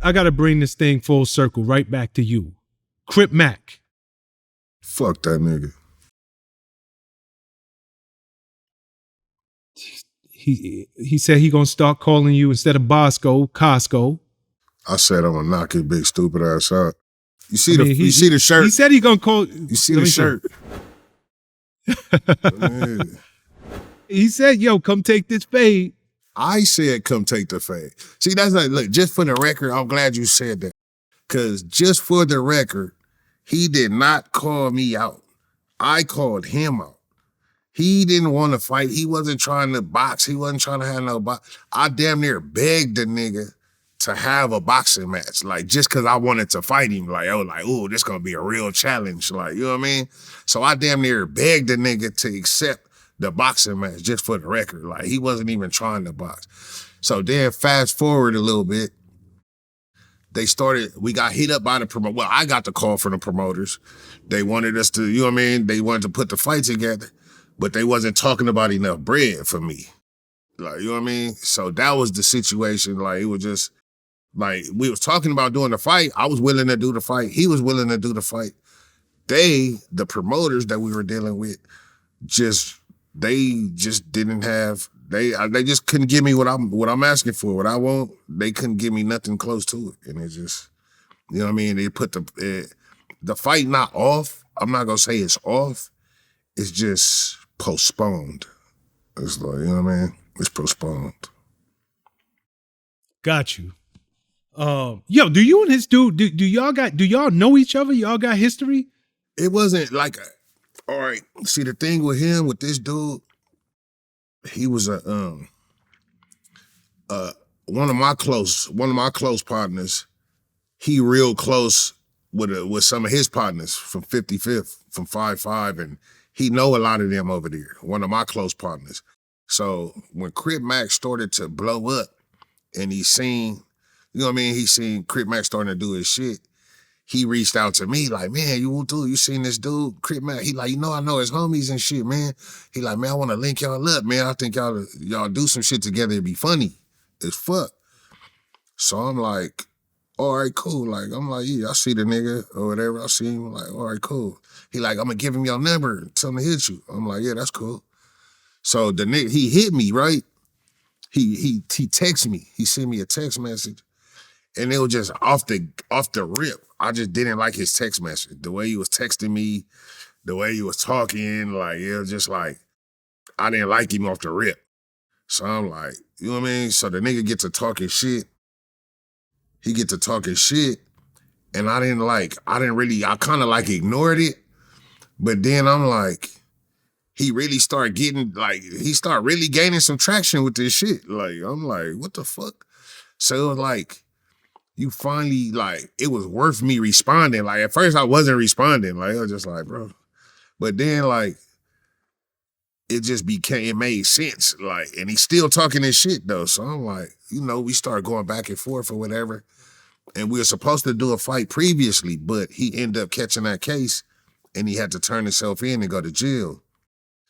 I gotta bring this thing full circle right back to you. Crip Mac. Fuck that nigga. He said he gonna start calling you instead of Boskoe, Costco. I said I'm gonna knock his big stupid ass out. You see you see the shirt? He said he gonna call. You see the shirt? He said, "Yo, come take this fade." I said, "Come take the fade." See, that's like, look. Just for the record, I'm glad you said that, because just for the record, he did not call me out. I called him out. He didn't want to fight. He wasn't trying to box. He wasn't trying to have no box. I damn near begged the nigga to have a boxing match, like, just because I wanted to fight him. Like, I was like, "Ooh, this gonna be a real challenge." Like, you know what I mean? So I damn near begged the nigga to accept the boxing match, just for the record. Like, he wasn't even trying to box. So then fast forward a little bit, we got hit up by the promoter. Well, I got the call from the promoters. They wanted us to, you know what I mean? They wanted to put the fight together, but they wasn't talking about enough bread for me. Like, you know what I mean? So that was the situation. Like, it was just, like, we was talking about doing the fight. I was willing to do the fight. He was willing to do the fight. The promoters that we were dealing with, they just didn't have, they just couldn't give me what I'm asking for, what I want. They couldn't give me nothing close to it. And it just, you know what I mean? They put the fight not off. I'm not gonna say it's off. It's just postponed. It's like, you know what I mean? It's postponed. Got you. Yo, do you and his dude, do y'all know each other? Y'all got history? It wasn't like all right. See, the thing with him, with this dude, he was one of my close partners. He real close with some of his partners from 55th, from 5'5", and he know a lot of them over there. One of my close partners. So when Crip Mac started to blow up, and he seen, you know what I mean? He seen Crip Mac starting to do his shit. He reached out to me like, "Man, you seen this dude, Crip Mac?" He like, I know his homies and shit, man. He like, "Man, I want to link y'all up, man. I think y'all do some shit together. It'd be funny as fuck." So I'm like, "All right, cool." Like, I'm like, "Yeah, I see the nigga or whatever. I see him." Like, "All right, cool." He like, "I'm gonna give him your number, tell him to hit you." I'm like, "Yeah, that's cool." So the nigga, he hit me, right? He texted me. He sent me a text message. And it was just off the rip. I just didn't like his text message. The way he was texting me, the way he was talking, like, it was just like, I didn't like him off the rip. So I'm like, you know what I mean? So the nigga get to talking shit. He get to talking shit. And I kind of like ignored it. But then I'm like, he really started really gaining some traction with this shit. Like, I'm like, what the fuck? So it was like, you finally, like, it was worth me responding. Like, at first I wasn't responding. Like, I was just like, bro. But then, like, it made sense. Like, and he's still talking his shit, though. So I'm like, we started going back and forth or whatever. And we were supposed to do a fight previously, but he ended up catching that case and he had to turn himself in and go to jail.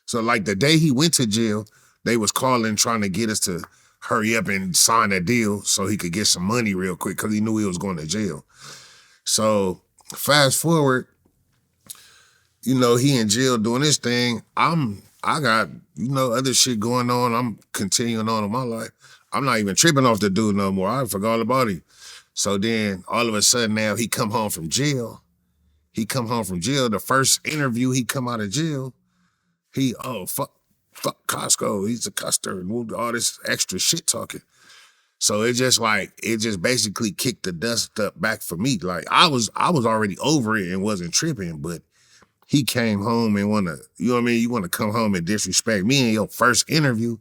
So, like, the day he went to jail, they was calling trying to get us to hurry up and sign a deal so he could get some money real quick because he knew he was going to jail. So fast forward, he in jail doing this thing. I got, other shit going on. I'm continuing on in my life. I'm not even tripping off the dude no more. I forgot all about him. So then all of a sudden now he come home from jail. The first interview he come out of jail, fuck Costco, he's a custer, and all this extra shit talking. So it just basically kicked the dust up back for me. Like, I was already over it and wasn't tripping, but he came home and wanna, you know what I mean? You wanna come home and disrespect me in your first interview,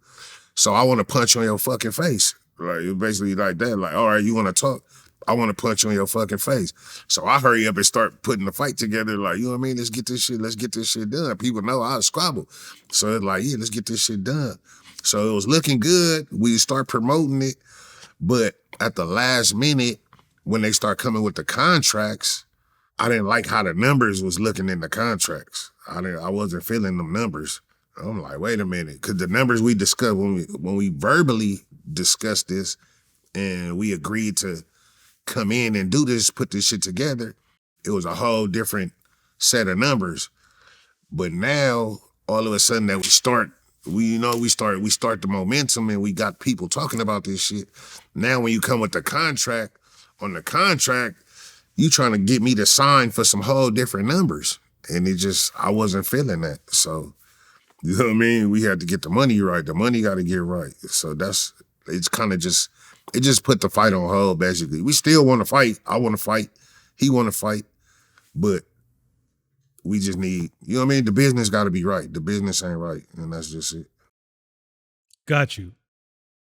so I wanna punch you on your fucking face. Like, it's basically like that. Like, all right, you wanna talk? I wanna punch you on your fucking face. So I hurry up and start putting the fight together, like, you know what I mean? Let's get this shit done. People know I squabble. So it's like, yeah, let's get this shit done. So it was looking good. We start promoting it. But at the last minute, when they start coming with the contracts, I didn't like how the numbers was looking in the contracts. I wasn't feeling them numbers. I'm like, wait a minute. Because the numbers we discussed, when we verbally discussed this and we agreed to come in and do this, put this shit together, it was a whole different set of numbers. But now, all of a sudden that we start the momentum and we got people talking about this shit. Now when you come with the contract, on the contract, you trying to get me to sign for some whole different numbers. And I wasn't feeling that. So, you know what I mean? We had to get the money right. The money got to get right. So it just put the fight on hold, basically. We still want to fight. I want to fight. He want to fight. But we just need, you know what I mean? The business got to be right. The business ain't right. And that's just it. Got you.